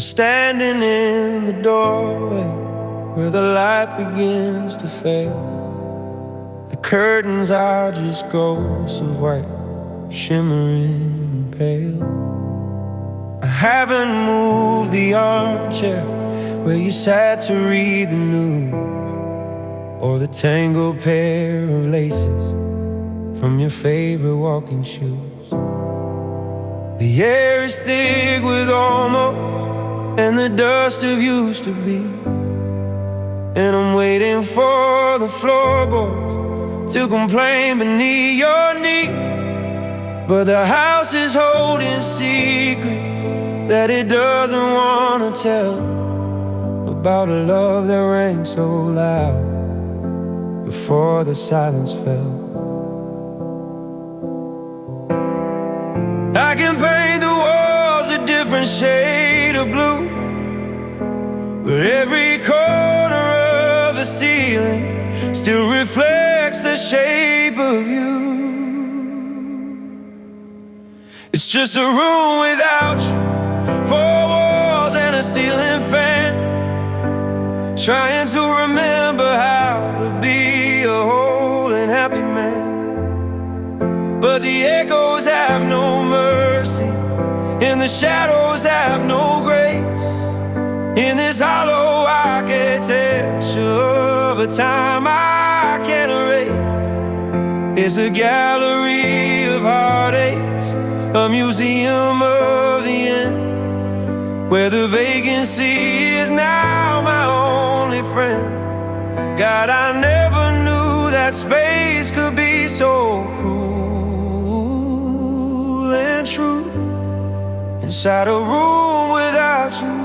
standing in the doorway where the light begins to fade. The curtains are just ghosts of white, shimmering and pale. I haven't moved the armchair where you sat to read the news, or the tangled pair of laces from your favorite walking shoes. The air is thick with almost and the dust of used to be, and I'm waiting for the floorboards to complain beneath your knee. But the house is holding secrets that it doesn't want to tell, about a love that rang so loud before the silence fell. I can paint the walls a different shade of blue, but every corner of the ceiling still reflects the shape of you. It's just a room without you, four walls and a ceiling fan, trying to remember how to be a whole and happy man. But the echoes have no mercy, and the shadows have no grace. In this hollow architecture of a time I can't erase, it's a gallery of heartaches, a museum of the end, where the vacancy is now my only friend. God, I never knew that space could be so cruel and true, inside a room without you.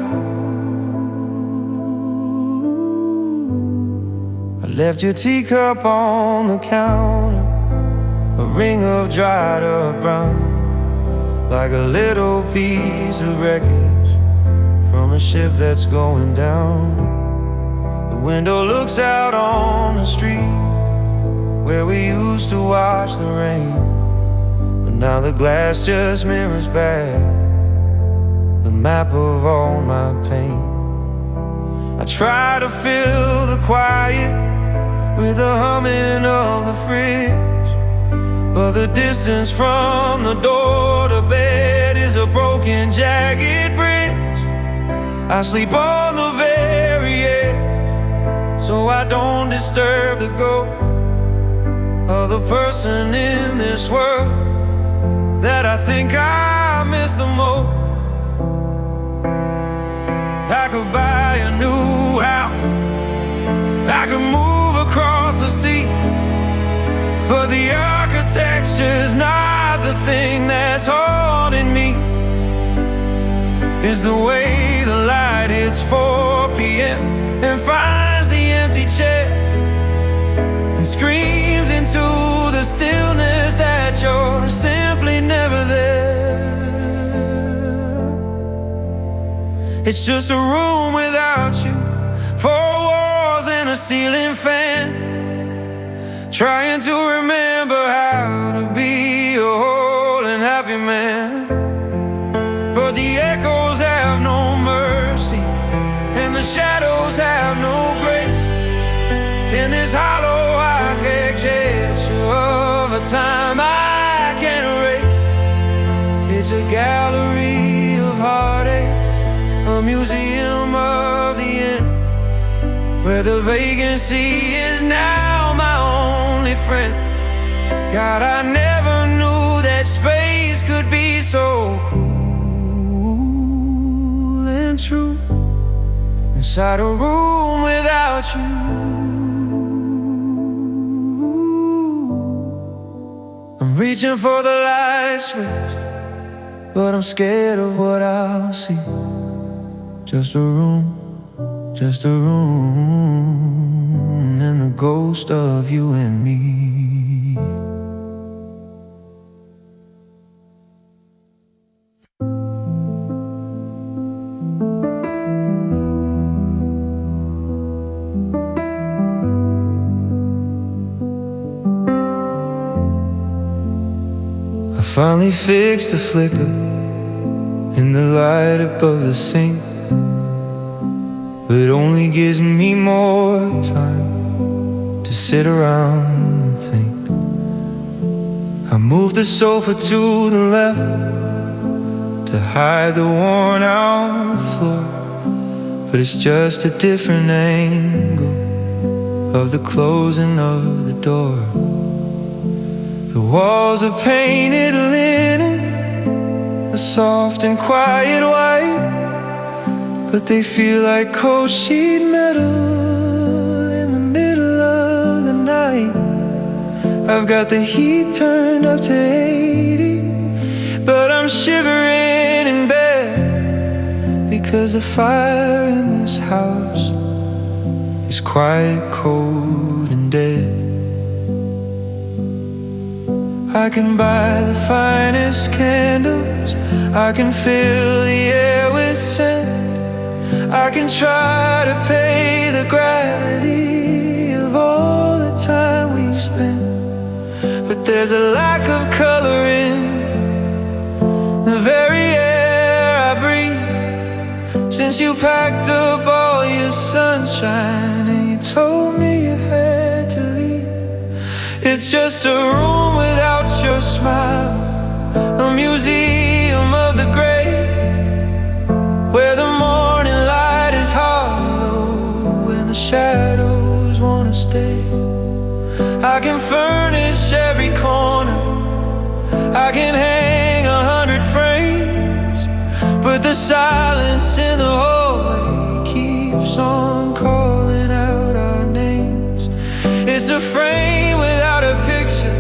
I left your teacup on the counter, a ring of dried up brown, like a little piece of wreckage from a ship that's going down. The window looks out on the street where we used to watch the rain, but now the glass just mirrors back the map of all my pain. I try to fill the quiet with the humming of the fridge, but the distance from the door to bed is a broken, jagged bridge. I sleep on the very edge, so I don't disturb the ghost of the person in this world that I think I miss the most. I could buy a new house, I could move across the sea, but the architecture's not the thing that's haunting me. It's the way the light hits 4 p.m. and finds the empty chair and screams into the stillness that you're simply never there. It's just a room without you, 4 walls and a ceiling fan, trying to remember how to be a whole and happy man. But the echoes have no mercy, and the shadows have no grace. In this hollow architecture of a time I can't erase, it's a gallery of heartaches, a museum of the end, where the vacancy is now my only friend. God, I never knew that space could be so cool and true, inside a room without you. I'm reaching for the light switch, but I'm scared of what I'll see. Just a room, just a room, and the ghost of you and me. I finally fixed the flicker in the light above the sink. but only gives me more time to sit around and think. I moved the sofa to the left to hide the worn out floor, but it's just a different angle of the closing of the door. The walls are painted linen, a soft and quiet white, but they feel like cold sheet metal in the middle of the night. I've got the heat turned up to 80, but I'm shivering in bed because the fire in this house is quite cold and dead. I can buy the finest candles, I can fill the air with scent, I can try to pay the gravity of all the time we spent, but there's a lack of color in the very air I breathe. Since you packed up all your sunshine and you told me you had to leave, it's just a room without your smile, a museum of the great, where the morning light is hollow and the shadows wanna stay. I can furnish every corner, I can hang 100 frames, but the silence in the hallway keeps on calling out our names. It's a frame without a picture,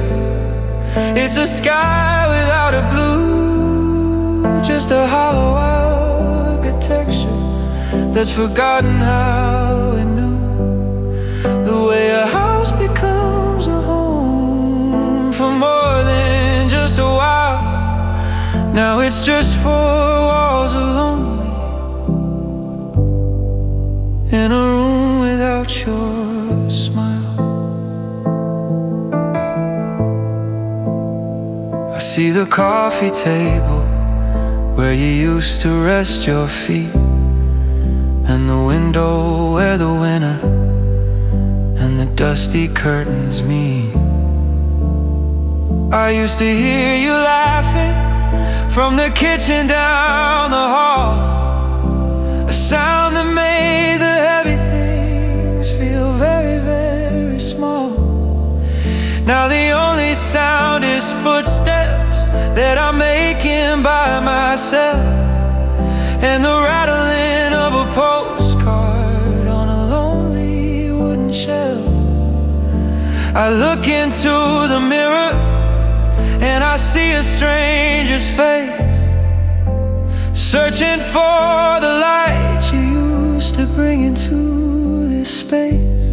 it's a sky without a blue, just a hollow architecture that's forgotten how it knew. The way a house becomes a home for more than just a while. Now it's just 4 walls of lonely in a room without your smile. I see the coffee table where you used to rest your feet, and the window where the winter and the dusty curtains meet. I used to hear you laughing from the kitchen down the hall, a sound that made the heavy things feel very, very small. Now the only sound is footsteps that I'm making by myself, and the rattling of a postcard on a lonely wooden shelf. I look into the mirror and I see a stranger's face, searching for the light you used to bring into this space.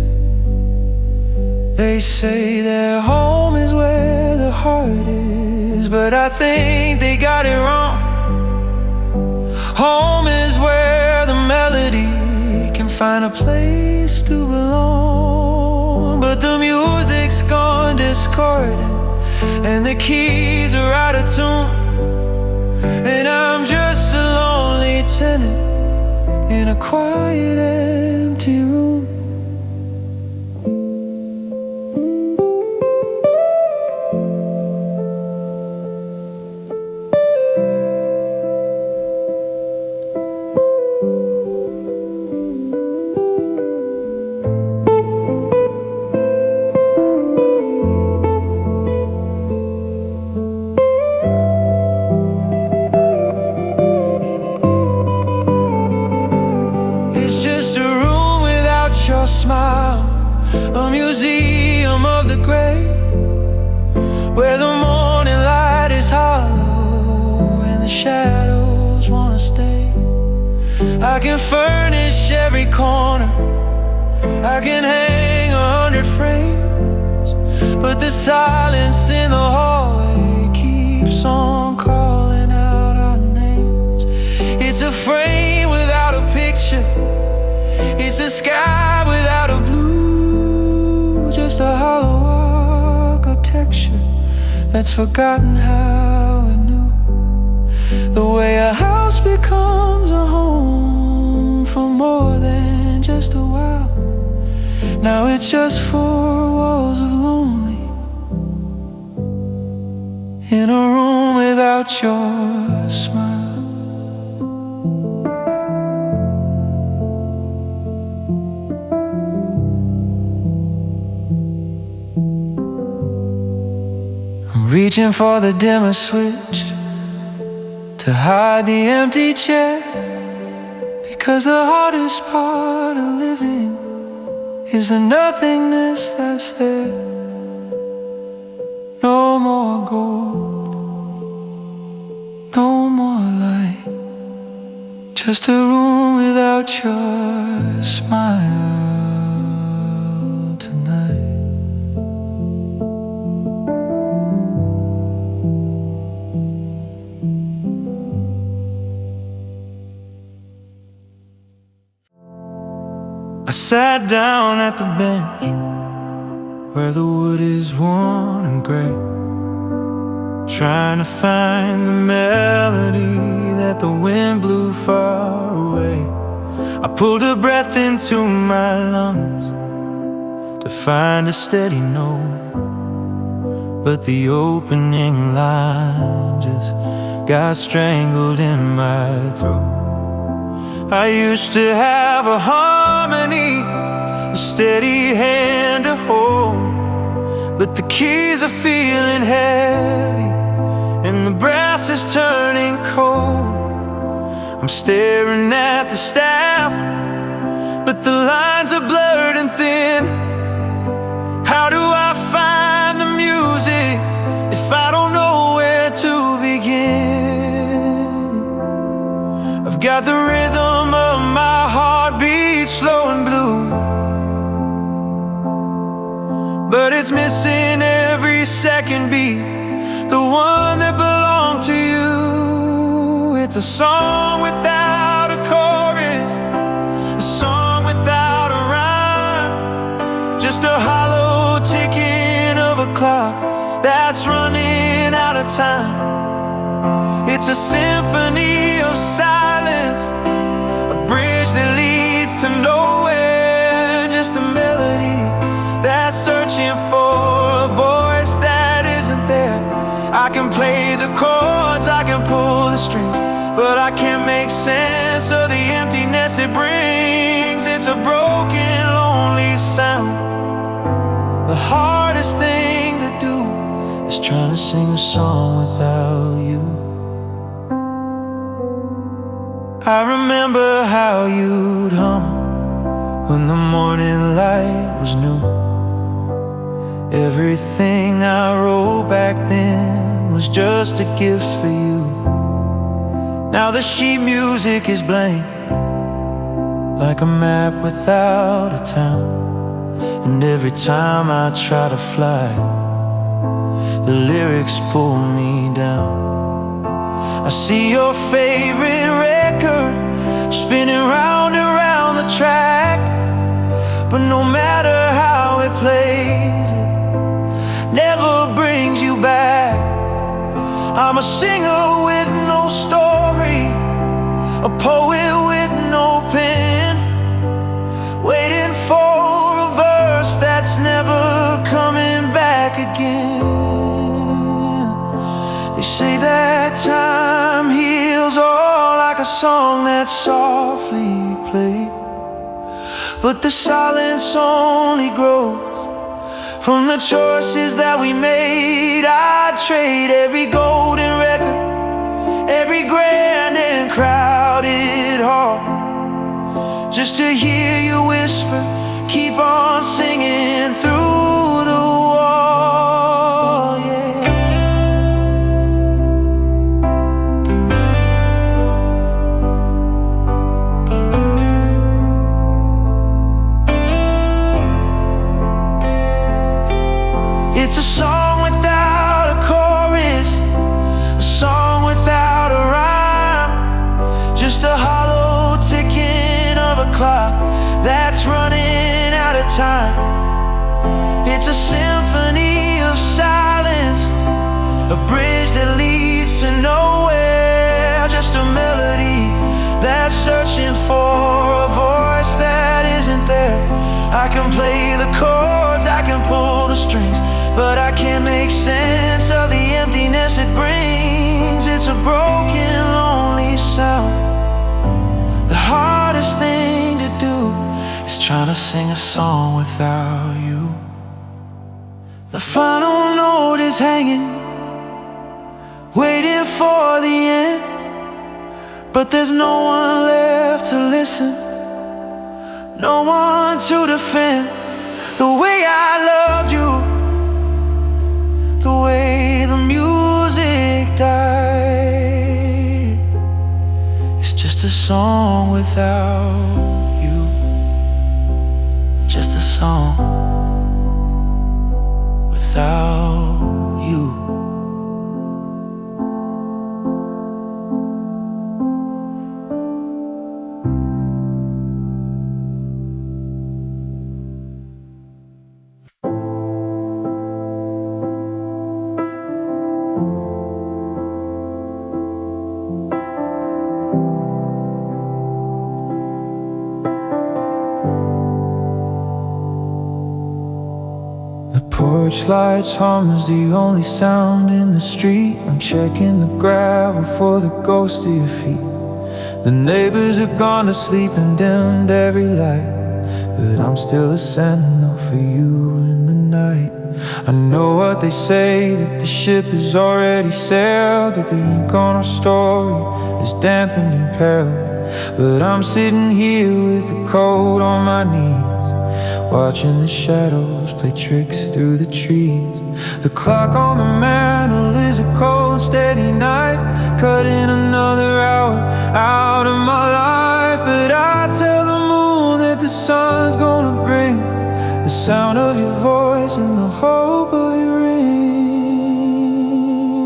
They say their home is where the heart is, but I think they got it wrong. Home is where the melody can find a place to belong, but the music's gone discordant and the keys are out of tune, and I'm just a lonely tenant in a quiet, empty room. Smile, a museum of the great, where the morning light is hollow and the shadows wanna stay. I can furnish every corner, I can hang 100 frames, but the silence in the hallway keeps on calling out our names. It's a frame without a picture, it's a sky without a blue, just a hollow architecture that's forgotten how it knew. The way a house becomes a home for more than just a while. Now it's just 4 walls of lonely in a room without your smile. I'm reaching for the dimmer switch to hide the empty chair, because the hardest part of living is the nothingness that's there. No more gold, no more light, just a room without your smile tonight. I sat down at the bench where the wood is worn and gray, trying to find the melody that the wind blew far away. I pulled a breath into my lungs to find a steady note, but the opening line just got strangled in my throat. I used to have a harmony, a steady hand to hold, but the keys are feeling heavy and the brass is turning cold. I'm staring at the staff, but the lines are blurred and thin. How do I find the music if I don't know where to begin? I've got the rhythm of my heartbeat, slow and blue, but it's missing every second beat, the one that belonged to you. It's a song without a chorus, a song without a rhyme, just a hollow ticking of a clock that's running out of time. It's a symphony of silence, a bridge that leads to nowhere, just a melody that's searching for a voice that isn't there. I can play the chords, I can pull the strings, but I can't make sense of the emptiness it brings. It's a broken, lonely sound. The hardest thing to do is trying to sing a song without you. I remember how you'd hum when the morning light was new. Everything I wrote back then was just a gift for you. Now the sheet music is blank, like a map without a town. And every time I try to fly, the lyrics pull me down. I see your favorite record spinning round and round the track, but no matter how it plays, it never brings you back. I'm a singer with no story, a poet with no pen, waiting for a verse that's never coming back again. They say that time heals all, like a song that's softly played, but the silence only grows from the choices that we made. I'd trade every golden record, every grand and crowded hall, just to hear you whisper, keep on singing through the wall, yeah. It's a song without a chorus, a song without a rhyme, just a hollow ticking of a clock that's running out of time. It's a symphony of silence, a bridge that leads to nowhere, just a melody that's searching for a voice that isn't I can play the chords, I can pull the strings, but I can't make sense of the emptiness it brings. It's a broken, lonely sound. The hardest thing to do is trying to sing a song without you. The final note is hanging, waiting for the end, but there's no one left to listen, no one to defend the way I loved you, the way the music died. It's just a song without you, just a song without you. Porch lights hum is the only sound in the street. I'm checking the gravel for the ghost of your feet. The neighbors have gone to sleep and dimmed every light, but I'm still a sentinel for you in the night. I know what they say, that the ship has already sailed, that the ink on our story is dampened in peril, but I'm sitting here with the coat on my knees, watching the shadows play tricks through the trees. The clock on the mantle is a cold, steady knife, cutting another hour out of my life. But I tell the moon that the sun's gonna bring the sound of your voice and the hope of your ring.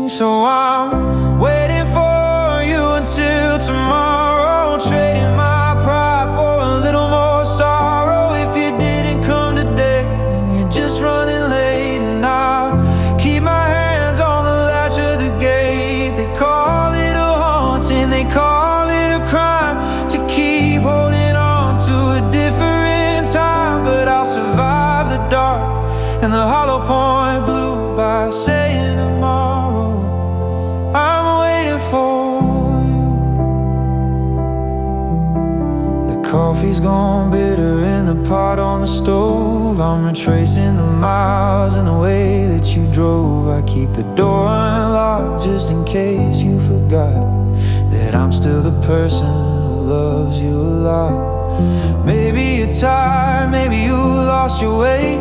So I'm waiting for you until tomorrow, trading my pride for a little more sorrow. If you didn't come today, then you're just running late, and I'll keep my hands on the latch of the gate. They call it a haunting, they call it a crime to keep holding on to a different time, but I'll survive the dark and the hollow point blue by saying tomorrow I'm waiting for you. The coffee's gone bitter in the pot on the stove. I'm retracing the miles in the way that you drove. I keep the door unlocked just in case you forgot that I'm still the person who loves you a lot. Maybe you're tired, maybe you lost your way,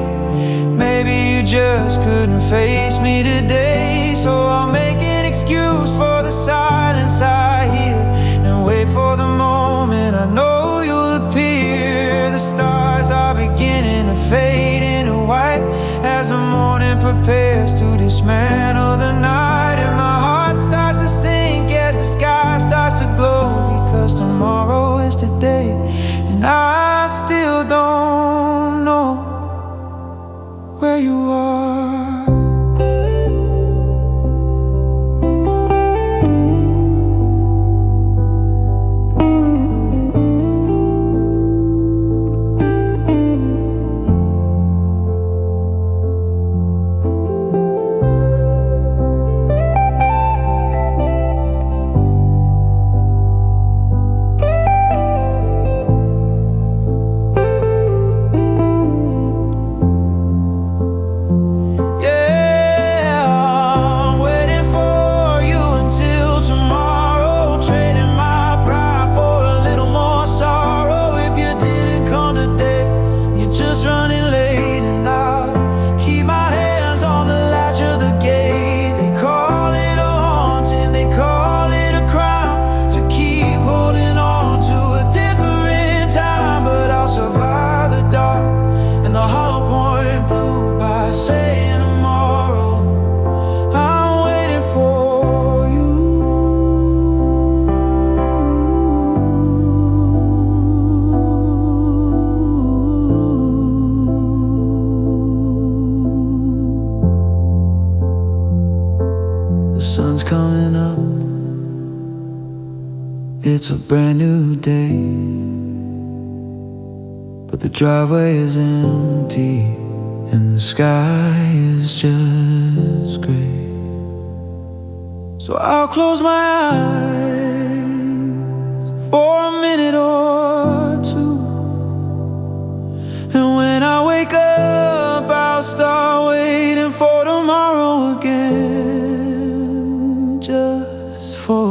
maybe you just couldn't face me today. So I'll make an excuse for the silence I hear and wait for the moment I know you'll appear. The stars are beginning to fade into white as the morning prepares to dismantle the night, and my heart starts to sink as the sky starts to glow, because tomorrow is today and I still don't know where you are. It's a brand new day, but the driveway is empty and the sky is just gray. So I'll close my eyes for a minute or two, and when I wake up I'll start waiting for tomorrow again, just for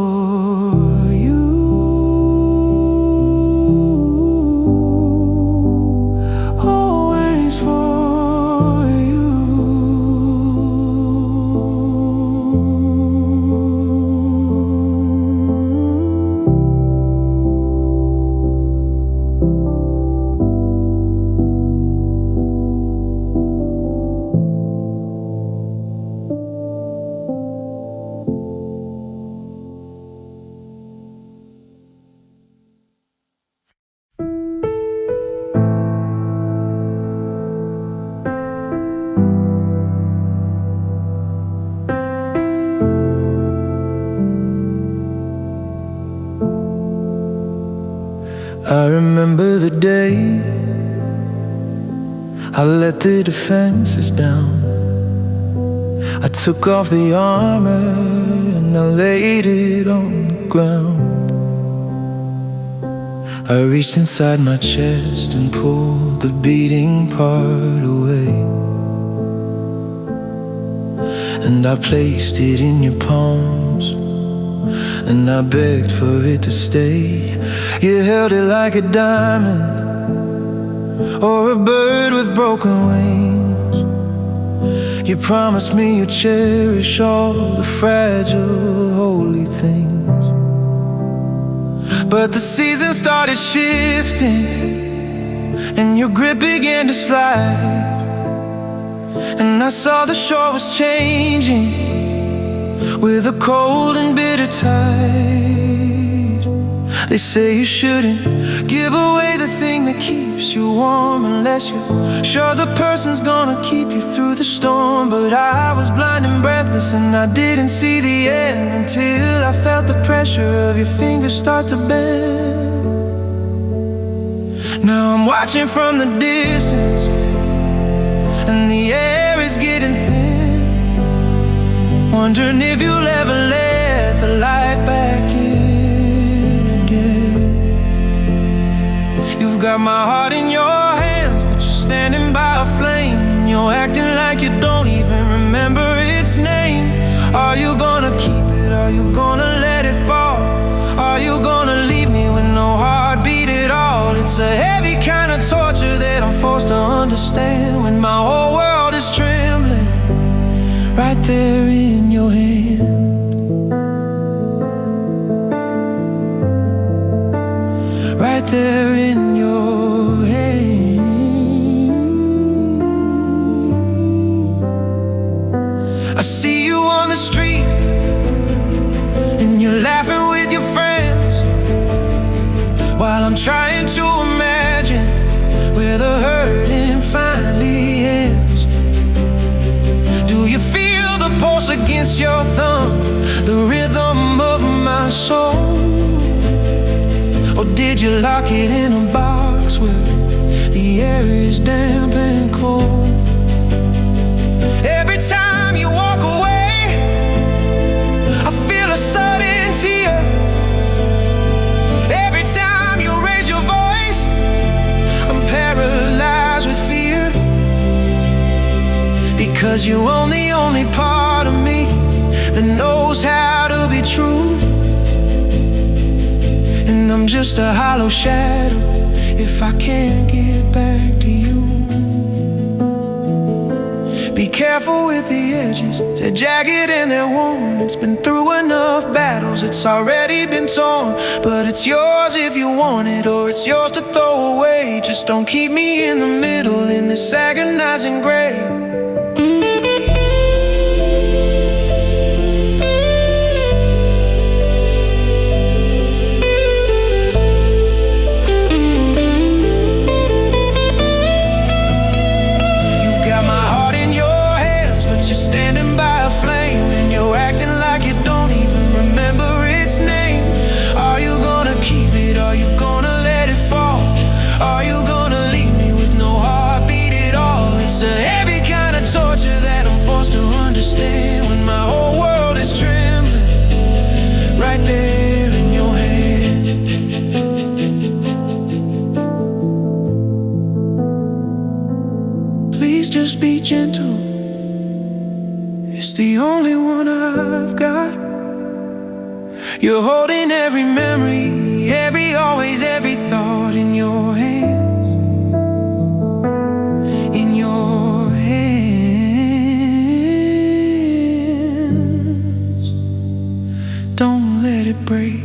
I remember the day I let the defenses down. I took off the armor and I laid it on the ground. I reached inside my chest and pulled the beating part away, and I placed it in your palms, and I begged for it to stay. You held it like a diamond or a bird with broken wings. You promised me you'd cherish all the fragile, holy things. But the seasons started shifting and your grip began to slide, and I saw the shore was changing with a cold and bitter tide. They say you shouldn't give away the thing that keeps you warm unless you're sure the person's gonna keep you through the storm. But I was blind and breathless and I didn't see the end until I felt the pressure of your fingers start to bend. Now I'm watching from the distance and the air is getting thin, wondering if you'll ever let the life back in again. You've got my heart in your hands, but you're standing by a flame, and you're acting like you don't even remember its name. Are you gonna keep it? Are you gonna let it fall? Are you gonna leave me with no heartbeat at all? It's a heavy kind of torture that I'm forced to understand when my whole world is trembling right there in your hand. Right there in your hand. I see you on the street and you're laughing with your friends, while I'm trying to imagine where the hurting finally ends. Do you feel the pulse against your thumb, the rhythm of my soul? Or did you lock it in a box where the air is damp and cold? Every time you walk away, I feel a sudden tear. Every time you raise your voice, I'm paralyzed with fear, because you own the only part of me that knows how to be true. And I'm just a hollow shadow if I can't get back to you. Be careful with the edges, they're jagged and they're worn. It's been through enough battles, it's already been torn. But it's yours if you want it, or it's yours to throw away. Just don't keep me in the middle in this agonizing grave. Are you gonna keep it? Are you gonna let it fall? Are you gonna leave me Please just be gentle. It's the only one I've got. You're holding every memory, always every thought in your hands. In your hands. Don't let it break.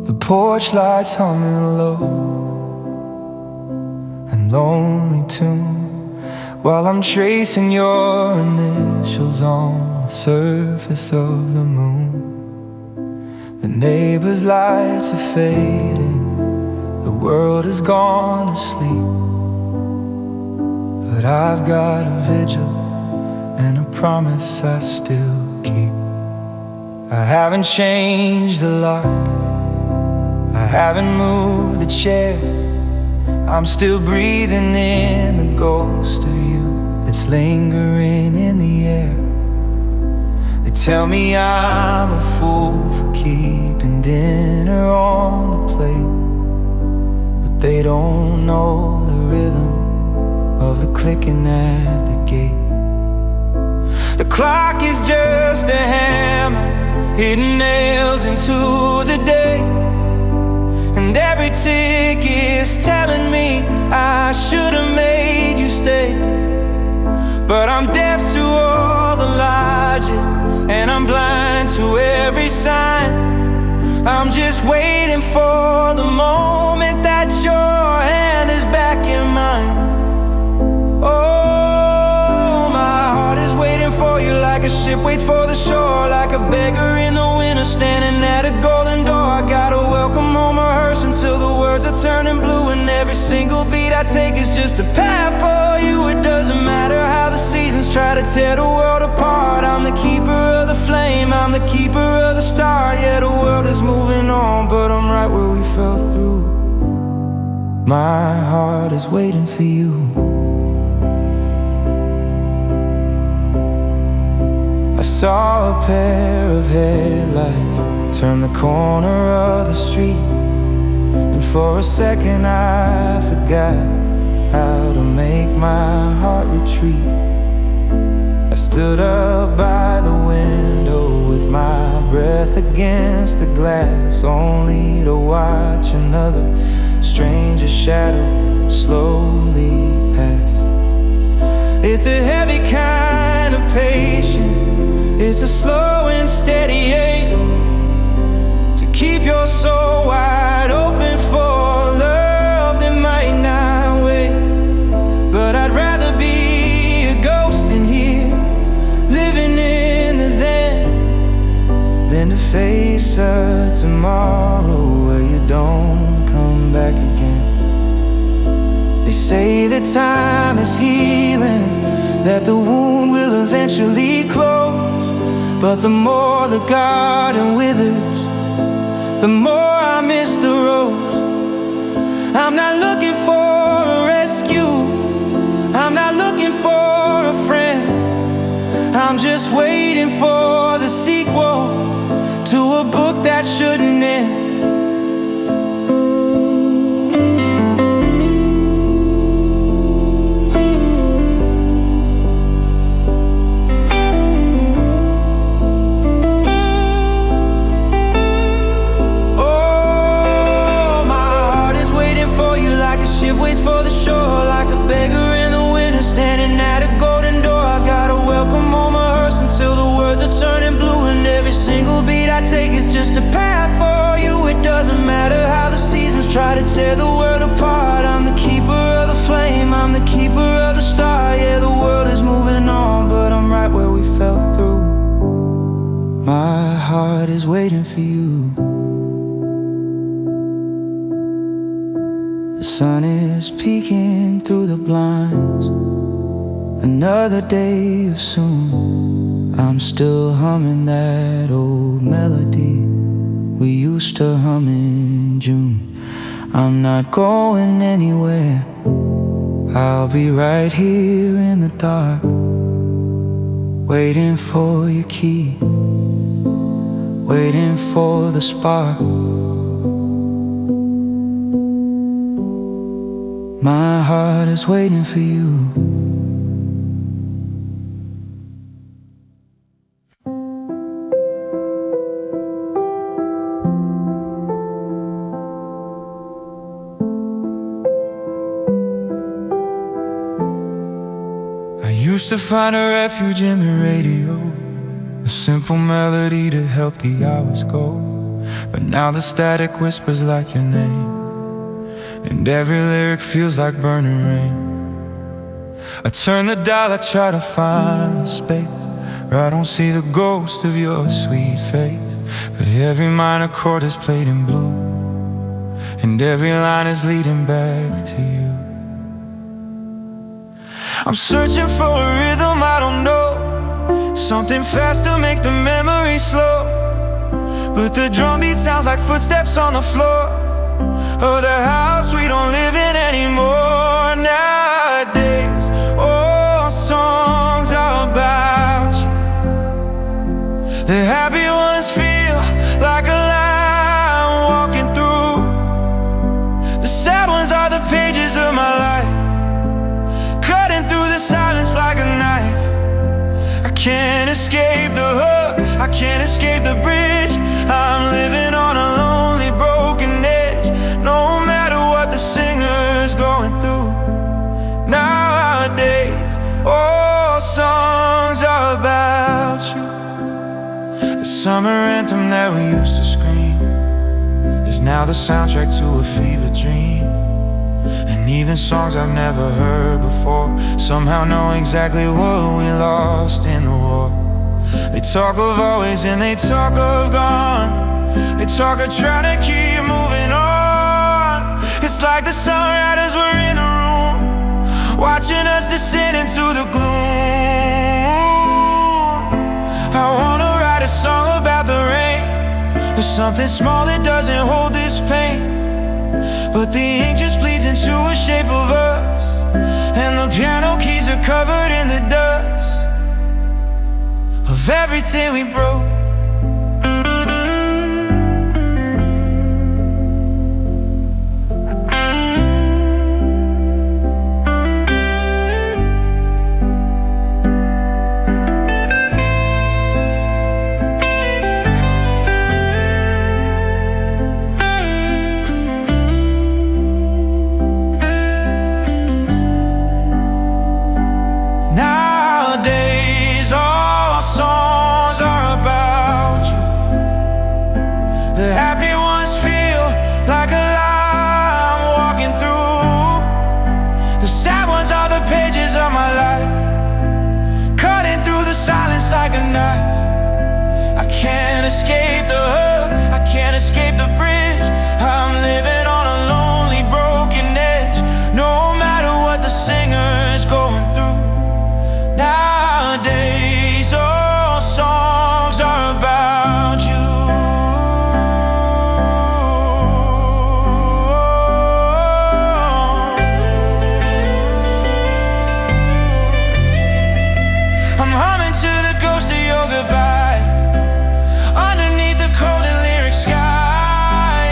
The porch lights humming low, a lonely tune, while I'm tracing your initials on the surface of the moon. The neighbors' lights are fading, the world has gone to sleep, but I've got a vigil and a promise I still keep. I haven't changed the lock, I haven't moved the chair. I'm still breathing in the ghost of you that's lingering in the air. They tell me I'm a fool for keeping dinner on the plate, but they don't know the rhythm of the clicking at the gate. The clock is just a hammer, hitting nails into the day, and every tick is telling me I should've made you stay. But I'm deaf to all the logic, and I'm blind to every sign. I'm just waiting for the moment that your hand is back in mine. Oh, my heart is waiting for you like a ship waits for the shore, like a beggar in the winter standing at a golden door. I got a welcome home rehearse until the words are turning blue, and every single beat I take is just a path for you. It doesn't matter how the seasons try to tear the world apart. I'm the keeper of the flame, I'm the keeper of the star. Yeah, the world is moving on, but I'm right where we fell through. My heart is waiting for you. I saw a pair of headlights turn the corner of the street, and for a second I forgot how to make my heart retreat. I stood up by the window with my breath against the glass, only to watch another stranger shadow slowly pass. It's a heavy kind of patience, it's a slow and steady ache to keep your soul wide open for love that might not wait. But I'd rather be a ghost in here, living in the then, than to face a tomorrow where you don't come back again. They say that time is healing, that the wound will eventually close, but the more the garden withers, the more I miss the rose. I'm not looking for a rescue, I'm not looking for a friend, I'm just waiting for the sequel to a book that shouldn't end. Waits for the shore, like a beggar in the winter standing at a golden door. I've got a welcome home rehearse until the words are turning blue, and every single beat I take is just a path for you. It doesn't matter how the seasons try to tear the world apart. I'm the keeper of the flame, I'm the keeper of the waiting for you. The sun is peeking through the blinds. Another day of soon. I'm still humming that old melody we used to hum in June. I'm not going anywhere. I'll be right here in the dark, waiting for your key, waiting for the spark. My heart is waiting for you. I used to find a refuge in the radio, a simple melody to help the hours go. But now the static whispers like your name, and every lyric feels like burning rain. I turn the dial, I try to find a space where I don't see the ghost of your sweet face. But every minor chord is played in blue, and every line is leading back to you. I'm searching for a rhythm I don't know, something fast to make the memory slow. But the drum beat sounds like footsteps on the floor of the house we don't live in anymore. Nowadays, all songs are about you. The happy ones feel like a line walking through. The sad ones are the pages of my life, cutting through the silence like a knife. I can't escape the hook, I can't escape the bridge. I'm living on a lonely broken edge, no matter what the singer's going through. Nowadays, all songs are about you. The summer anthem that we used to scream is now the soundtrack to a fever dream. And even songs I've never heard before somehow know exactly what we lost in the war. They talk of always and they talk of gone. They talk of trying to keep moving on. It's like the songwriters were in the room, watching us descend into the gloom. I wanna write a song about the rain, or something small that doesn't hold this pain. But the ink just bleeds into a shape of us, and the piano keys are covered in the dust of everything we broke. Nowadays, all songs are about you. The happy ones feel like a line walking through. The sad ones are the pages of my life, cutting through the silence like a knife. I can't escape the hook, I can't escape the bridge. I'm living on a lonely broken edge, no matter what the singer is going through. Nowadays, all songs are about you. I'm humming to the ghost of your goodbye, underneath the cold and lyric sky.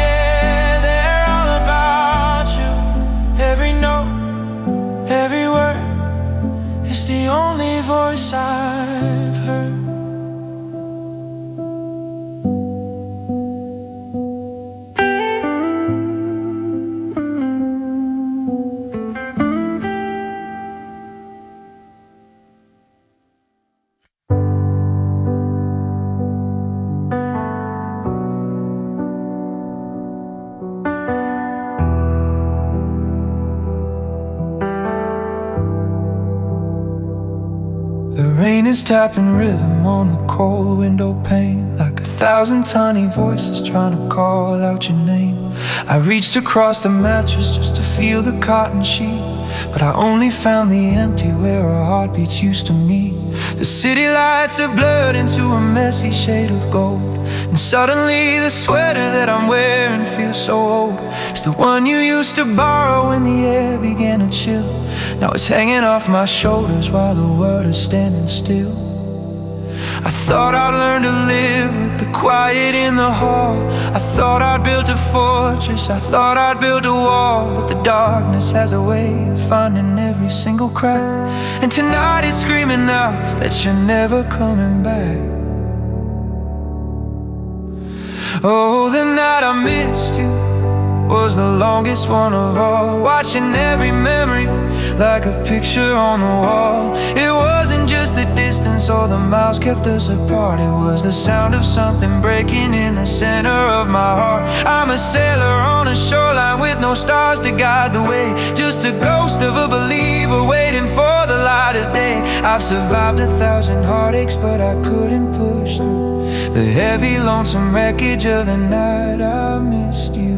Yeah, they're all about you. Every note, every word, it's the only voice I've heard. The rain is tapping rhythm on the cold window pane, like 1,000 tiny voices trying to call out your name. I reached across the mattress just to feel the cotton sheet, but I only found the empty where our heartbeats used to meet. The city lights are blurred into a messy shade of gold, and suddenly the sweater that I'm wearing feels so old. It's the one you used to borrow when the air began to chill. Now it's hanging off my shoulders while the world is standing still. I thought I'd learn to live with the quiet in the hall. I thought I'd built a fortress, I thought I'd build a wall. But the darkness has a way of finding every single crack, and tonight it's screaming out that you're never coming back. Oh, the night I missed you was the longest one of all, watching every memory like a picture on the wall. It wasn't just the distance or the miles kept us apart, it was the sound of something breaking in the center of my heart. I'm a sailor on a shoreline with no stars to guide the way, just a ghost of a believer waiting for the light of day. I've survived 1,000 heartaches, but I couldn't push through the heavy, lonesome wreckage of the night I missed you.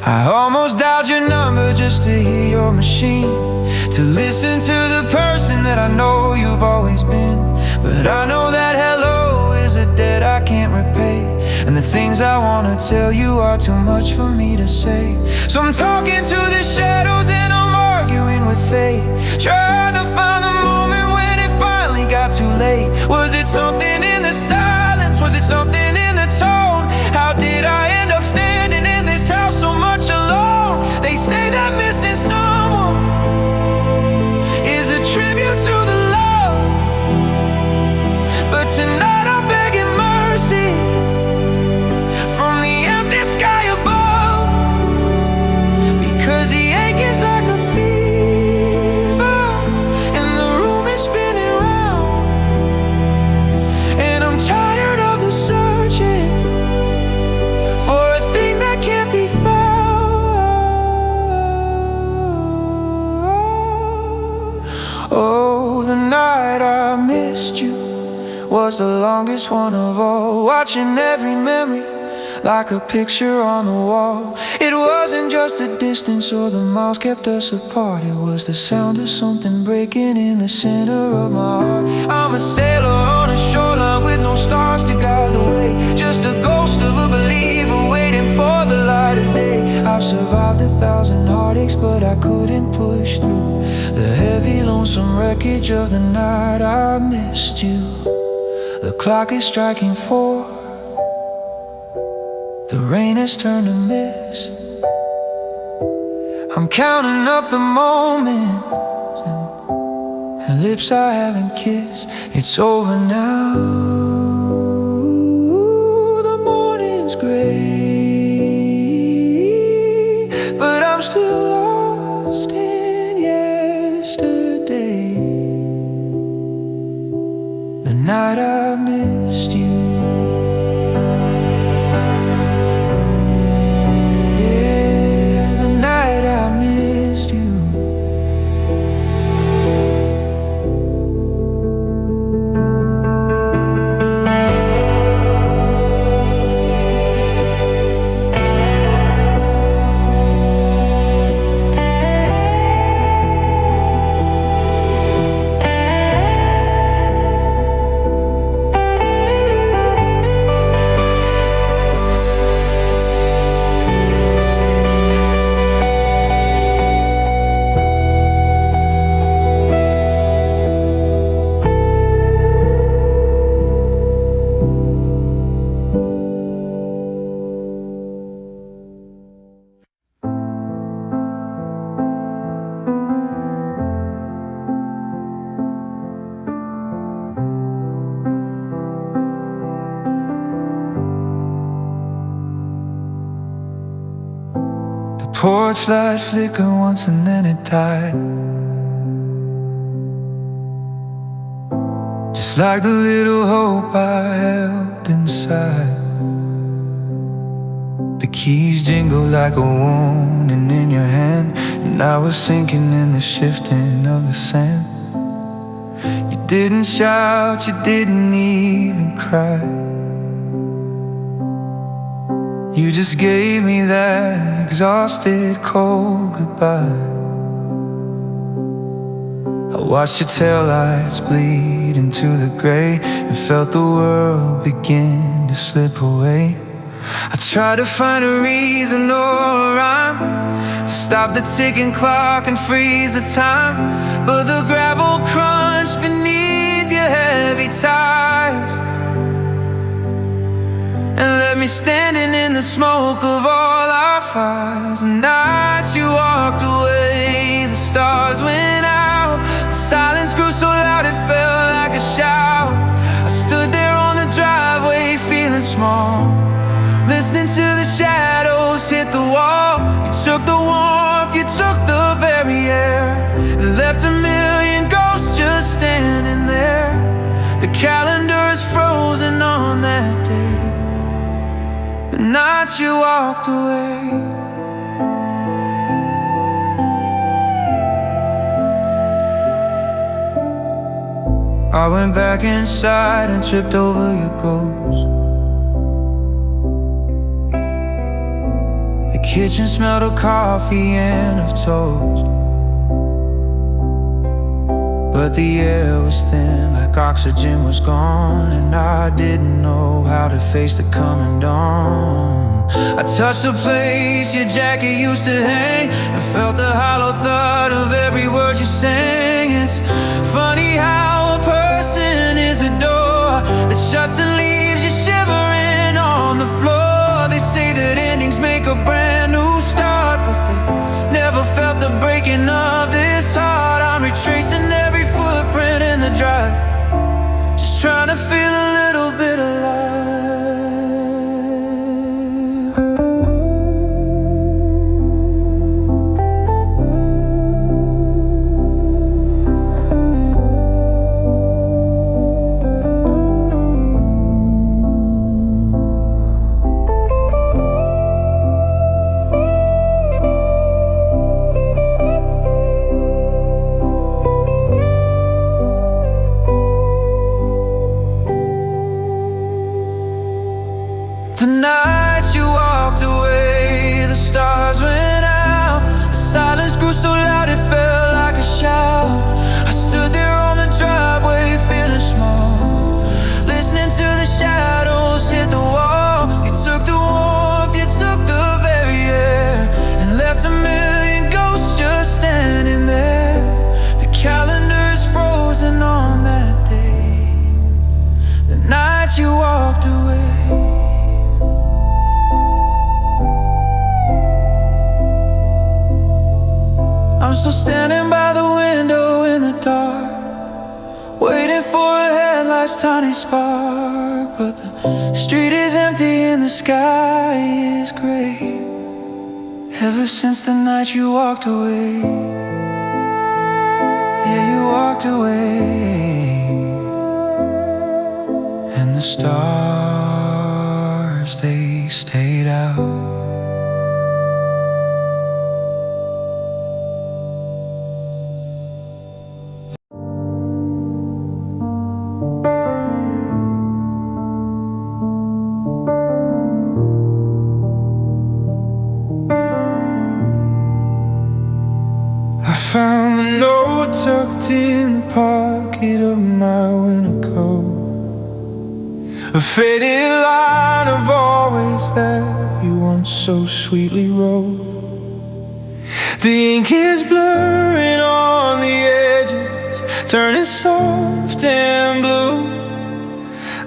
I almost dialed your number just to hear your machine, to listen to the person that I know you've always been. But I know that hello is a debt I can't repay, and the things I wanna tell you are too much for me to say. So I'm talking to the shadows and I'm arguing with fate, trying to find the moment when it finally got too late. Was it something in the silence? Was it something in the tone? How did I end up standing in this house so much alone? They say that missing someone is a tribute to the love, but tonight I'm begging mercy from the empty sky above, because the ache is like a fever and the room is spinning round, and I'm tired of the searching for a thing that can't be found. Oh, the night I missed you was the longest one of all, watching every memory like a picture on the wall. It wasn't just the distance or the miles kept us apart, it was the sound of something breaking in the center of my heart. I'm a sailor on a shoreline with no stars to guide the way, just a ghost of a believer waiting for the light of day. I've survived 1,000 heartaches, but I couldn't push through the heavy, lonesome wreckage of the night I missed you. The clock is striking 4, the rain has turned to mist. I'm counting up the moments and lips I haven't kissed. It's over now, the morning's gray, but I'm still lost in yesterday. The night I missed you. Porch light flickered once and then it died, just like the little hope I held inside. The Keys jingle like a warning in your hand, and I was sinking in the shifting of the sand. You didn't shout, you didn't even cry. You just gave me that exhausted, cold goodbye. I watched your taillights bleed into the gray and felt the world begin to slip away. I tried to find a reason or a rhyme to stop the ticking clock and freeze the time, but the gravel crunched beneath your heavy tires and left me standing in the smoke of all our fires. The nights you walked away, the stars went out, the silence grew so loud it felt like a shout. I stood there on the driveway feeling small, listening to the shadows hit the wall. You took the warmth, you took the very air, and left a million ghosts just standing there. The calendar is frozen on that day, the night you walked away. I went back inside and tripped over your ghost. The kitchen smelled of coffee and of toast, but the air was thin, like oxygen was gone, and I didn't know how to face the coming dawn. I touched the place your jacket used to hang and felt the hollow thud of every word you sang. It's funny how a person is a door that shuts and leaves you shivering on the floor. They say that endings make a brand new start, but they never felt the breaking of this heart. I'm retracing every footprint in the drive, just trying to feel a little bit alive. The night you walked away, the stars went out, the silence grew so loud it felt like a shout. I stood there on the driveway feeling small, listening to the shadows hit the wall. You took the warmth, you took the very air, and left a million ghosts just standing there. The calendar is frozen on that day, the night you walked away. I'm still standing by the window in the dark, waiting for a headlight's tiny spark, but the street is empty and the sky is gray. Ever since the night you walked away, yeah, you walked away, and the stars, they stayed out. I found the note tucked in the pocket of my winter coat, a faded line of always that you once so sweetly wrote. The ink is blurring on the edges, turning soft and blue,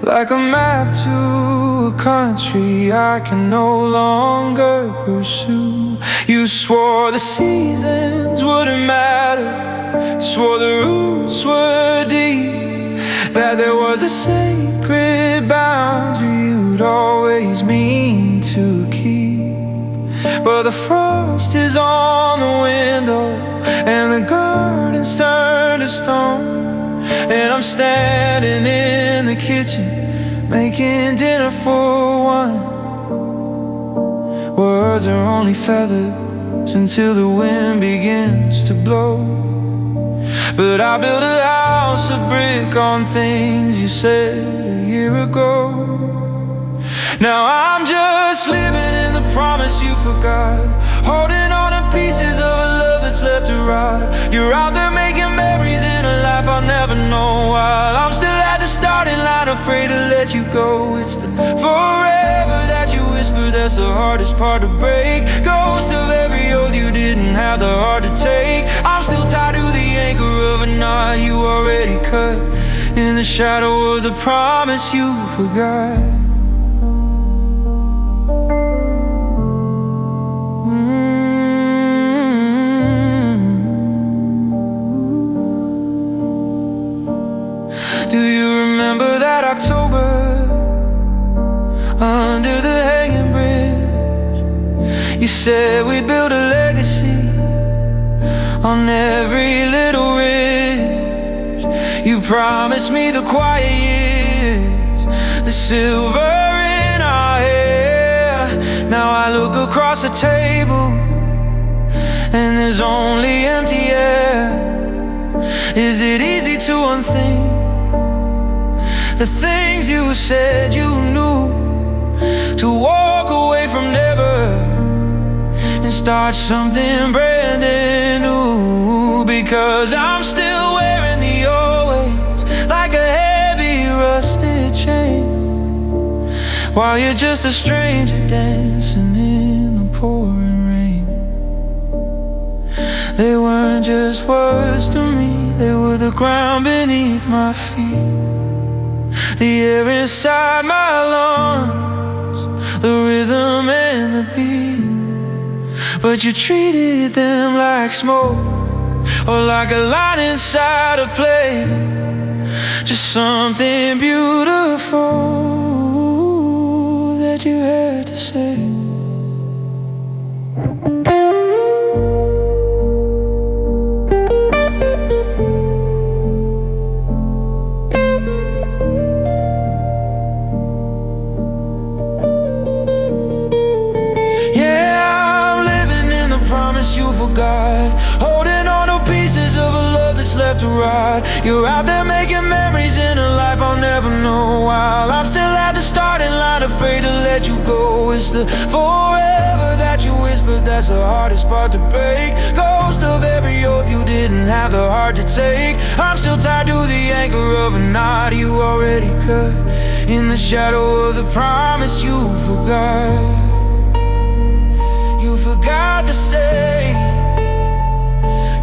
like a map to a country I can no longer pursue. You swore the seasons wouldn't matter, swore the roots were deep, that there was a sacred boundary you'd always mean to keep. But the frost is on the window and the garden's turned to stone, and I'm standing in the kitchen making dinner for one. words are only feathers until the wind begins to blow. But I built a house of brick on things you said a year ago. Now I'm just living in the promise you forgot, holding on to pieces of a love that's left to rot. You're out there making memories in a life I'll never know, while I'm still at the starting line, afraid to let you go. It's the forever that you whisper that's the hardest part to break. Ghost of every oath you didn't have the heart to take. I'm still tied to the anchor of a knot you already cut, in the shadow of the promise you forgot. Do you remember that October under the hanging bridge? You said we'd build a legacy on every little ridge. You promised me the quiet years, the silver in our hair. Now I look across the table and there's only empty air. Is it easy to unthink the things you said you knew, to walk away from never and start something brand new? Because I'm still wearing the always, like a heavy rusted chain, while you're just a stranger dancing in the pouring rain. They weren't just words to me, they were the ground beneath my feet, the air inside my lungs, the rhythm and the beat. But you treated them like smoke, or like a line inside a play, just something beautiful that you had to say. You forgot, holding on to pieces of a love that's left to rot. You're out there making memories in a life I'll never know, while I'm still at the starting line, afraid to let you go. It's the forever that you whispered that's the hardest part to break. Ghost of every oath you didn't have the heart to take. I'm still tied to the anchor of a knot you already cut, in the shadow of the promise you forgot. You forgot the stay,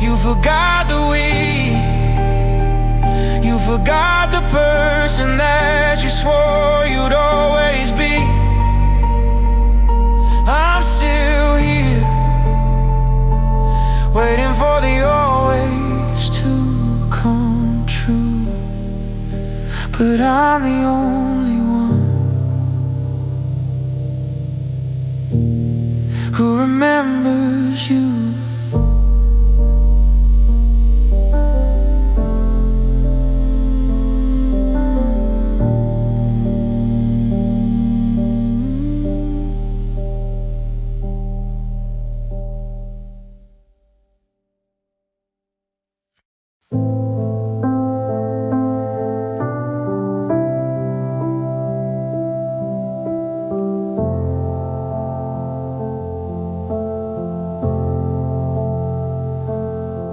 you forgot the we, you forgot the person that you swore you'd always be. I'm still here, waiting for the always to come true, but I'm the only one who remembers you.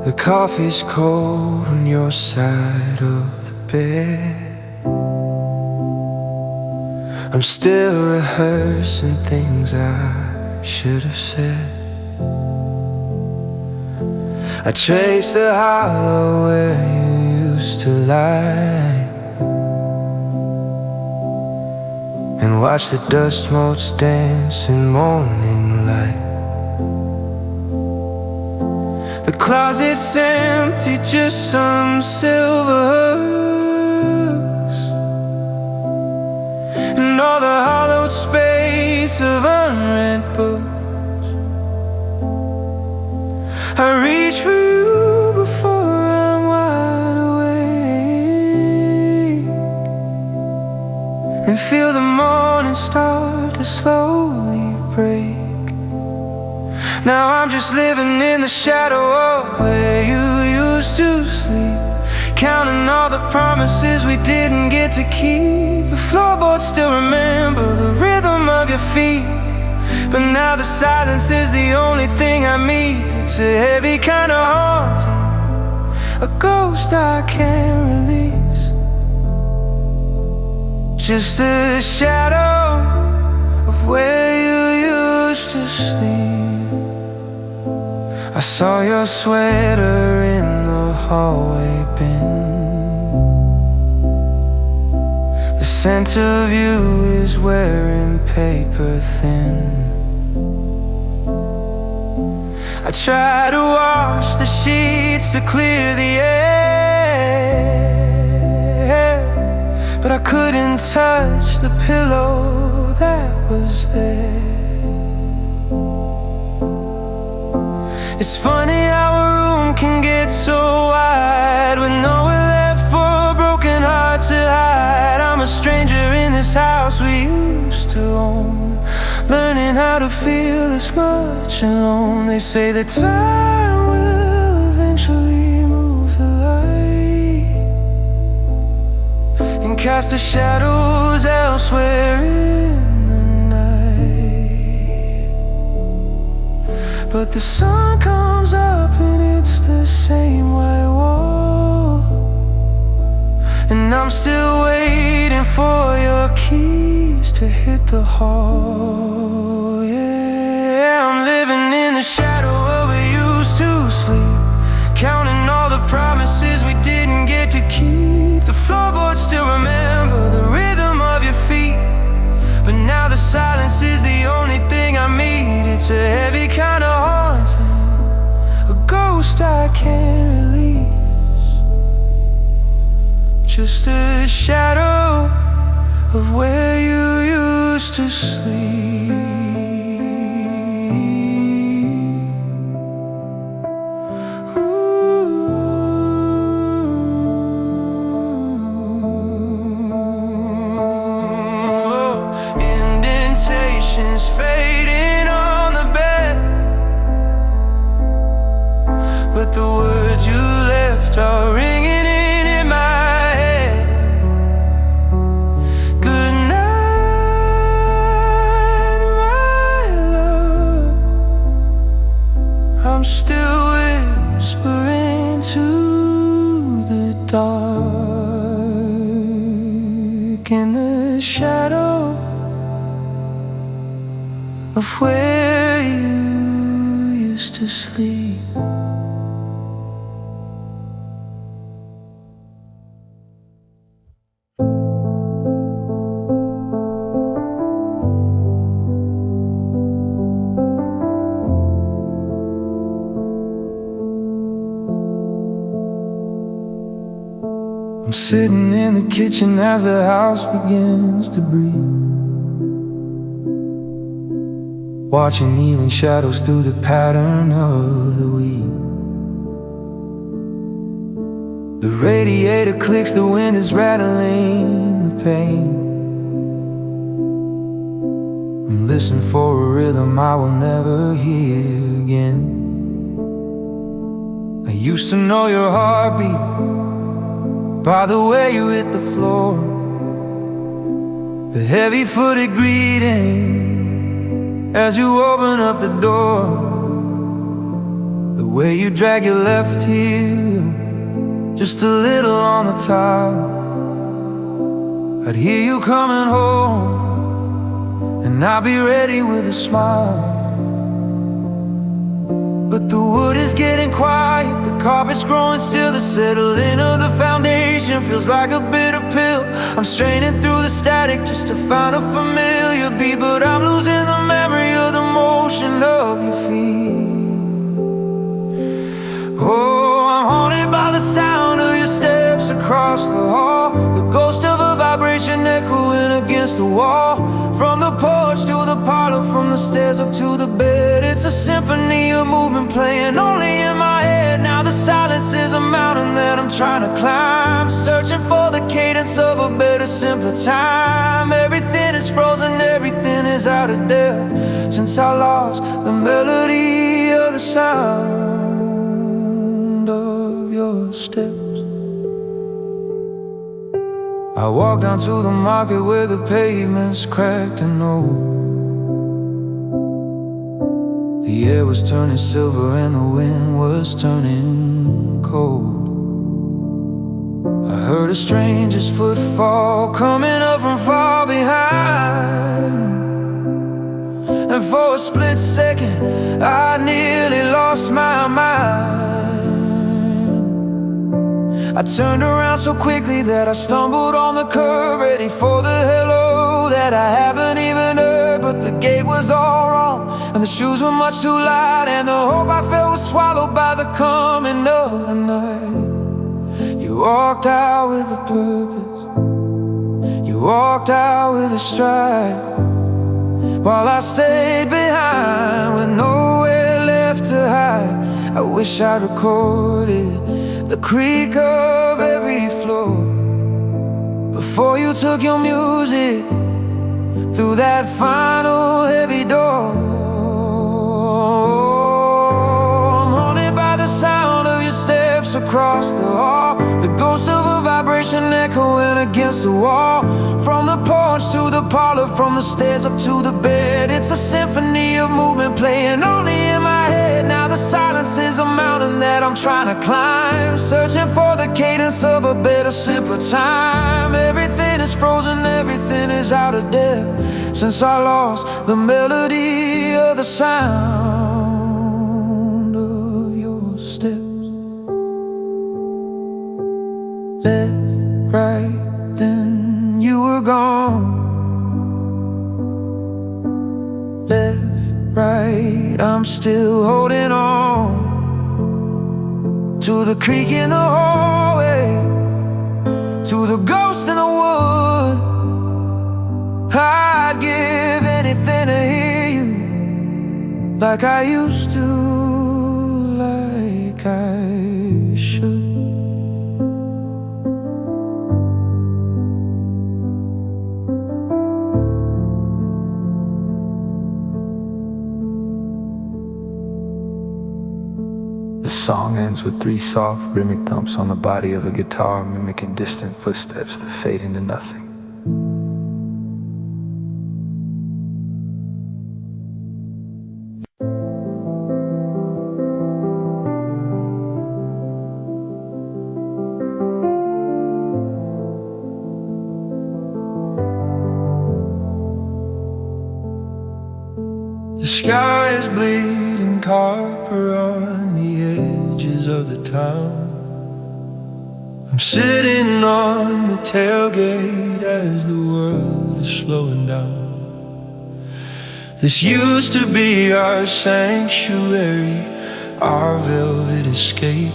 The coffee's cold on your side of the bed. I'm still rehearsing things I should have said. I trace the hollow where you used to lie, and watch the dust motes dance in morning light. The closet's empty, just some silver hooks, and all the hollowed space of unread books. I reach for you before I'm wide awake, and feel the morning start to slowly break. Now I'm just living in the shadow of where you used to sleep, counting all the promises we didn't get to keep. The floorboards still remember the rhythm of your feet, but now the silence is the only thing I meet. It's a heavy kind of haunting, a ghost I can't release. Just the shadow of where you used to sleep. I saw your sweater in the hallway bin. The scent of you is wearing paper thin. I try to wash the sheets to clear the air, but I couldn't touch the pillow that was there. It's funny how a room can get so wide with nowhere left for a broken heart to hide. I'm a stranger in this house we used to own, learning how to feel this much alone. They say that time will eventually move the light and cast the shadows elsewhere in the night. But the sun comes up and it's the same white wall, and I'm still waiting for your keys to hit the hall. Yeah, I'm living in the shadow of where we used to sleep, counting all the promises we didn't get to keep. The floorboards still remember the rhythm of your feet, but now the silence is the only thing I meet. It's a heavy kind of haunting, a ghost I can't release. Just a shadow of where you used to sleep. Indentations fading on the bed, but the words you left are ringing in my head. Good night, my love. I'm still whispering to the dark in the shadow of where you used to sleep. I'm sitting in the kitchen as the house begins to breathe, watching evening shadows through the pattern of the weed. The radiator clicks, the wind is rattling the pane. I'm listening for a rhythm I will never hear again. I used to know your heartbeat by the way you hit the floor, the heavy-footed greeting as you open up the door, the way you drag your left heel just a little on the tile. I'd hear you coming home and I'd be ready with a smile. But the wood is getting quiet, the carpet's growing still, the settling of the foundation feels like a bitter pill. I'm straining through the static just to find a familiar beat, but I'm losing the memory of the motion of your feet. Oh, I'm haunted by the sound of your steps across the hall, the ghost of a vibration echoing against the wall. From the porch to the parlor, from the stairs up to the bed, it's a symphony of movement playing only in my head. Now the silence is a mountain that I'm trying to climb, searching for the cadence of a better, simpler time. Everything is frozen, everything is out of depth since I lost the melody sound of your steps. I walked down to the market where the pavement's cracked and old. The air was turning silver and the wind was turning cold. I heard a stranger's footfall coming up from far behind, and for a split second I nearly lost my mind. I turned around so quickly that I stumbled on the curb, ready for the hello that I haven't even heard. But the gate was all wrong, and the shoes were much too light, and the hope I felt was swallowed by the coming of the night. You walked out with a purpose, you walked out with a stride, while I stayed behind with nowhere left to hide. I wish I recorded the creak of every floor before you took your music through that final heavy door. I'm haunted by the sound of your steps across the hall, the ghost of a vibration echoing against the wall. From the porch to the parlor, from the stairs up to the bed, it's a symphony of movement playing only in my head. Now the silence is a mountain that I'm trying to climb, searching for the cadence of a better, simpler time. Everything is frozen, everything is out of depth, since I lost the melody of the sound of your steps. Left, right, then you were gone. Left, right, I'm still holding on to the creak in the hallway, to the ghost in the wood. I'd give anything to hear you like I used to, like I should. The song ends with 3 soft rhythmic thumps on the body of a guitar, mimicking distant footsteps that fade into nothing. The sky is bleeding copper on the edges of the town. I'm sitting on the tailgate as the world is slowing down. This used to be our sanctuary, our velvet escape,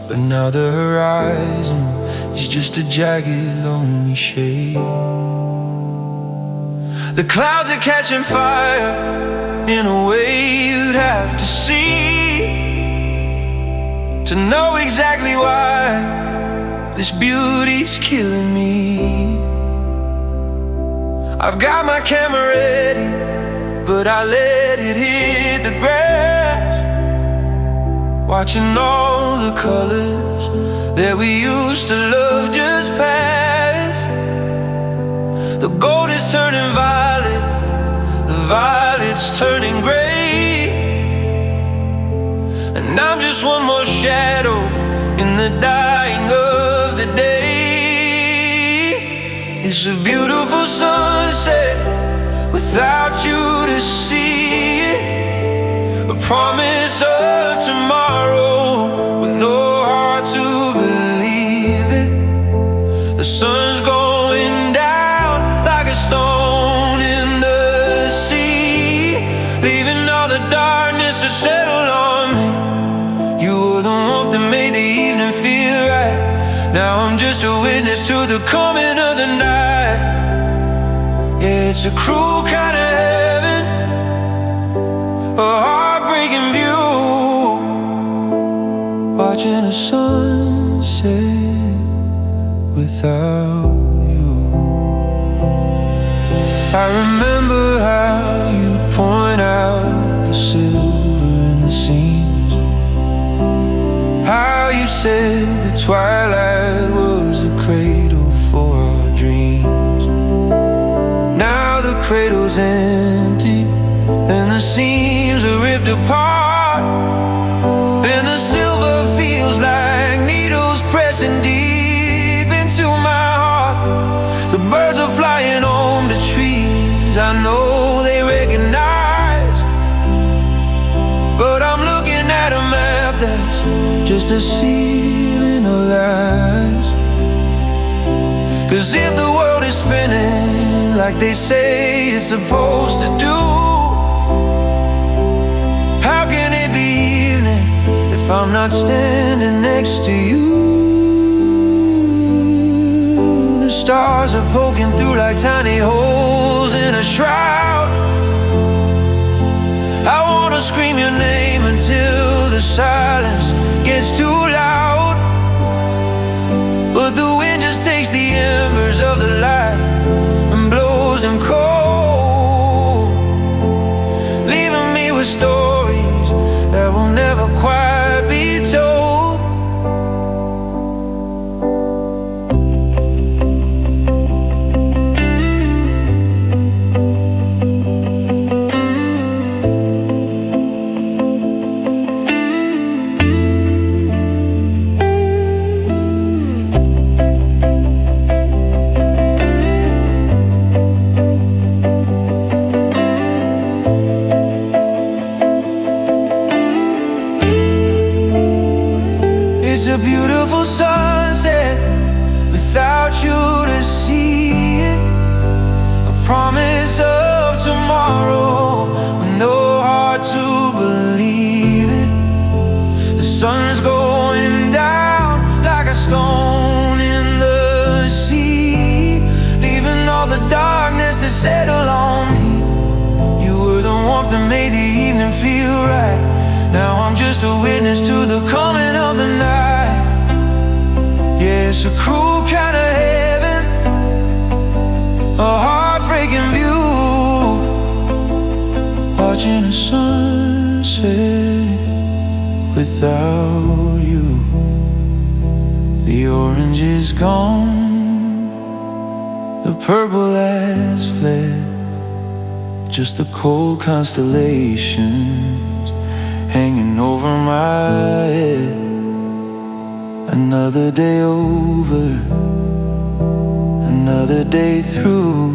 but now the horizon is just a jagged, lonely shade. The clouds are catching fire in a way you'd have to see to know exactly why this beauty's killing me. I've got my camera ready, but I let it hit the grass, watching all the colors that we used to love just pass. The gold is turning violet, the violet's turning gray, and I'm just one more shadow in the dying of the day. It's a beautiful sunset without you to see it, a promise of tomorrow with no heart to believe it. The sun's going down like a stone in the sea, leaving all the darkness to settle on me. You were the warmth that made the evening feel right. Now I'm just a witness to the coming of the night. Yeah, it's a cruel kind of heaven, a heartbreaking view, watching a sunset without you. I remember how you'd point out the silver in the seam, said the twilight was the cradle for our dreams. Now the cradle's empty and the seams are ripped apart, and the silver feels like needles pressing deep into my heart. The birds are flying home to trees I know they recognize, but I'm looking at a map that's just a ceiling of lies. 'Cause if the world is spinning like they say it's supposed to do, how can it be evening if I'm not standing next to you? The stars are poking through like tiny holes in a shroud. I wanna scream your name until the silence gets too loud, but the wind just takes the embers of the light and blows them cold, leaving me with stories that will never quite be told. It's a beautiful sunset without you to see it, a promise of tomorrow with no heart to believe it. The sun's going down like a stone in the sea, leaving all the darkness to settle on me. You were the warmth that made the evening feel right. Now I'm just a witness to the coming of the night. Yeah, it's a cruel kind of heaven, a heartbreaking view, watching the sunset without you. The orange is gone, the purple has fled, just the cold constellations hanging over my head. Another day over, another day through,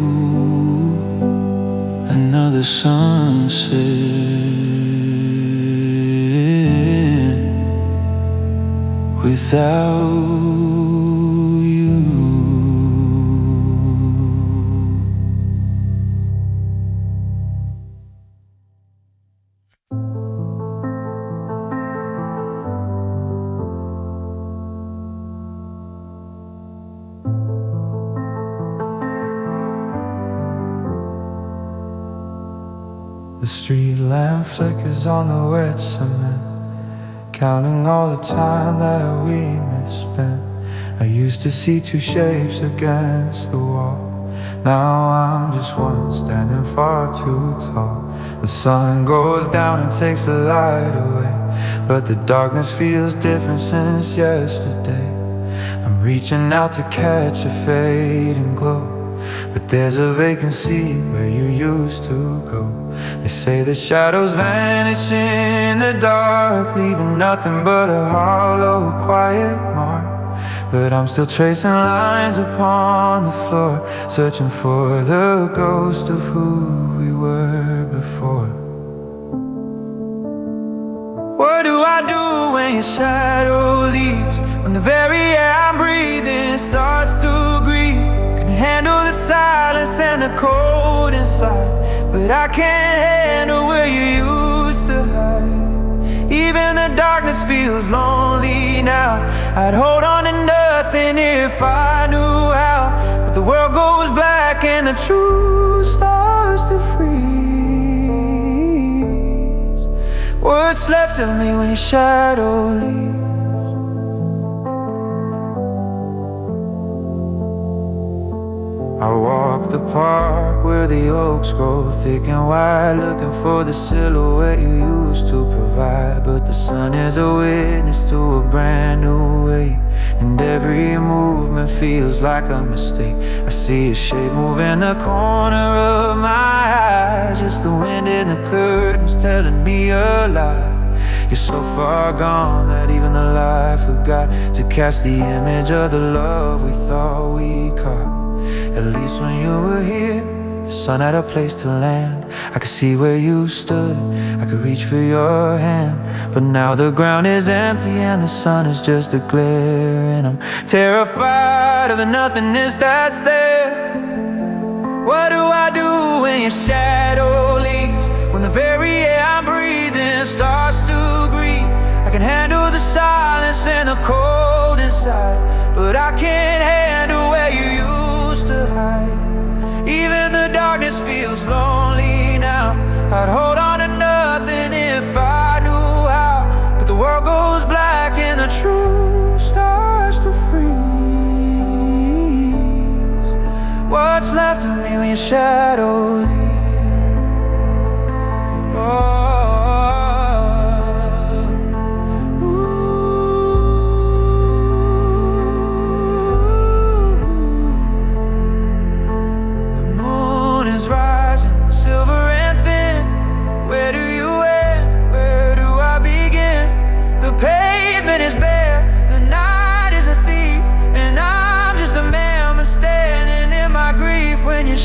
another sunset without you. The street lamp flickers on the wet cement, counting all the time that we misspent. I used to see two shapes against the wall, now I'm just one standing far too tall. The sun goes down and takes the light away, but the darkness feels different since yesterday. I'm reaching out to catch a fading glow, but there's a vacancy where you used to go. They say the shadows vanish in the dark, leaving nothing but a hollow, quiet mark. But I'm still tracing lines upon the floor, searching for the ghost of who we were before. What do I do when your shadow leaves? When the very air I'm breathing starts to grieve? Can handle the silence and the cold inside, but I can't handle where you used to hide. Even the darkness feels lonely now. I'd hold on to nothing if I knew how, but the world goes black and the truth starts to freeze. What's left of me when your shadow leaves? I walk the park where the oaks grow thick and wide, looking for the silhouette you used to provide. survive, but the sun is a witness to a brand new way. And every movement feels like a mistake. I see a shape move in the corner of my eye, just the wind in the curtains telling me a lie. You're so far gone that even the light forgot to catch the image of the love we thought we caught. At least when you were here, the sun had a place to land. I could see where you stood, I could reach for your hand. But now the ground is empty and the sun is just a glare, and I'm terrified of the nothingness that's there. What do I do when your shadow leaves? When the very air I'm breathing starts to grieve? I can handle the silence and the cold inside, but I can't handle where you used to hide. Even the darkness feels lonely now. I'd hold on to nothing if I knew how, but the world goes black and the truth starts to freeze. What's left of me when your shadow leaves?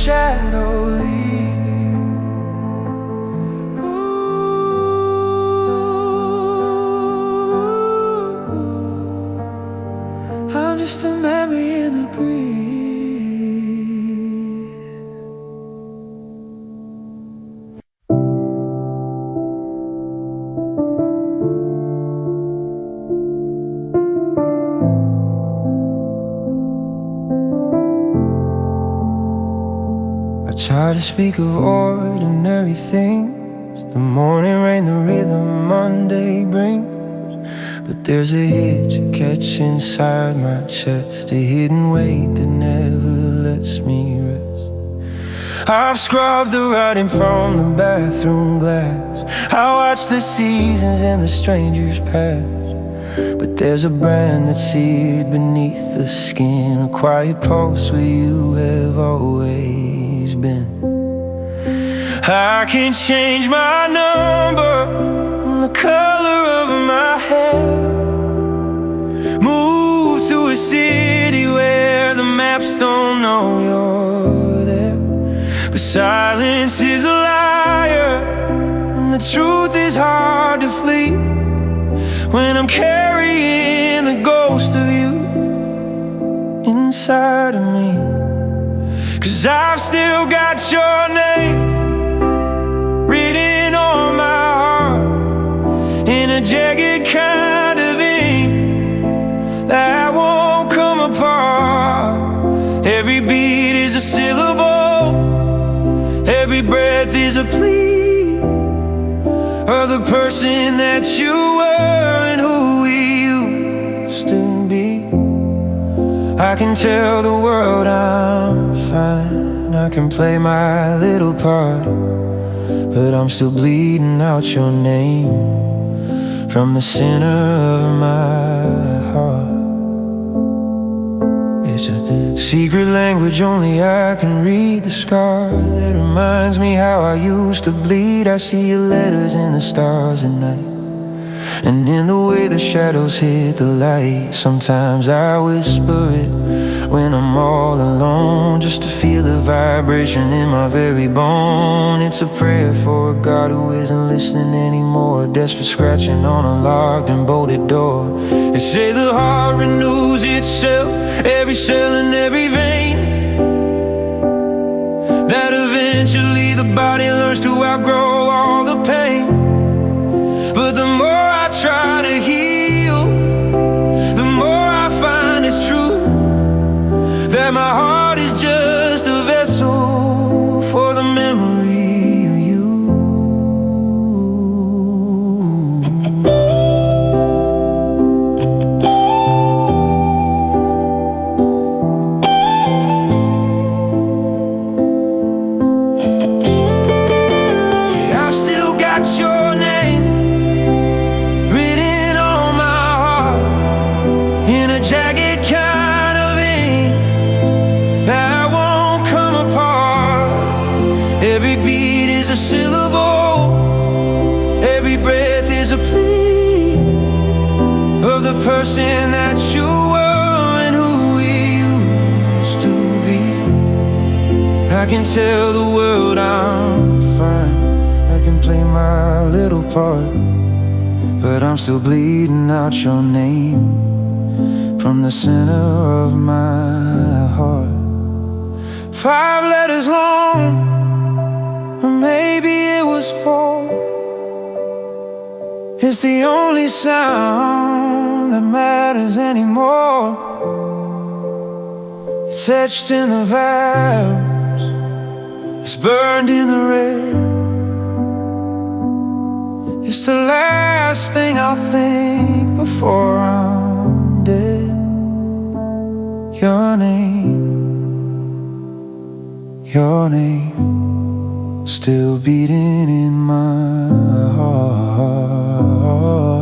Shadow leaves. Ooh, I'm just a memory in the breeze. I try to speak of ordinary things, the morning rain, the rhythm Monday brings. But there's a hitch I catch inside my chest, a hidden weight that never lets me rest. I've scrubbed the writing from the bathroom glass, I watch the seasons and the strangers pass. But there's a brand that's seared beneath the skin, a quiet pulse where you have always been. I can change my number, the color of my hair, move to a city where the maps don't know you're there. But silence is a liar, and the truth is hard to flee when I'm carrying the ghost of you inside of me. 'Cause I've still got your name written on my heart in a jagged kind of ink that won't come apart. Every beat is a syllable, every breath is a plea of the person that you were and who we used to be. I can tell the world I'm fine, I can play my little part, but I'm still bleeding out your name from the center of my heart. It's a secret language only I can read, the scar that reminds me how I used to bleed. I see your letters in the stars at night, and in the way the shadows hit the light. Sometimes I whisper it when I'm all alone, just to feel the vibration in my very bone. It's a prayer for a God who isn't listening anymore, desperate scratching on a locked and bolted door. They say the heart renews itself, every cell and every vein, that eventually the body learns to outgrow all the pain. But the more I try to heal, the more I find it's true that my heart is just a vessel for the memory of you. Yeah, I've still got your the person that you were and who we used to be. I can tell the world I'm fine, I can play my little part, but I'm still bleeding out your name from the center of my heart. 5 letters long, or maybe it was 4. It's the only sound that matters anymore. It's etched in the valves, it's burned in the red. It's the last thing I'll think before I'm dead. Your name, still beating in my heart.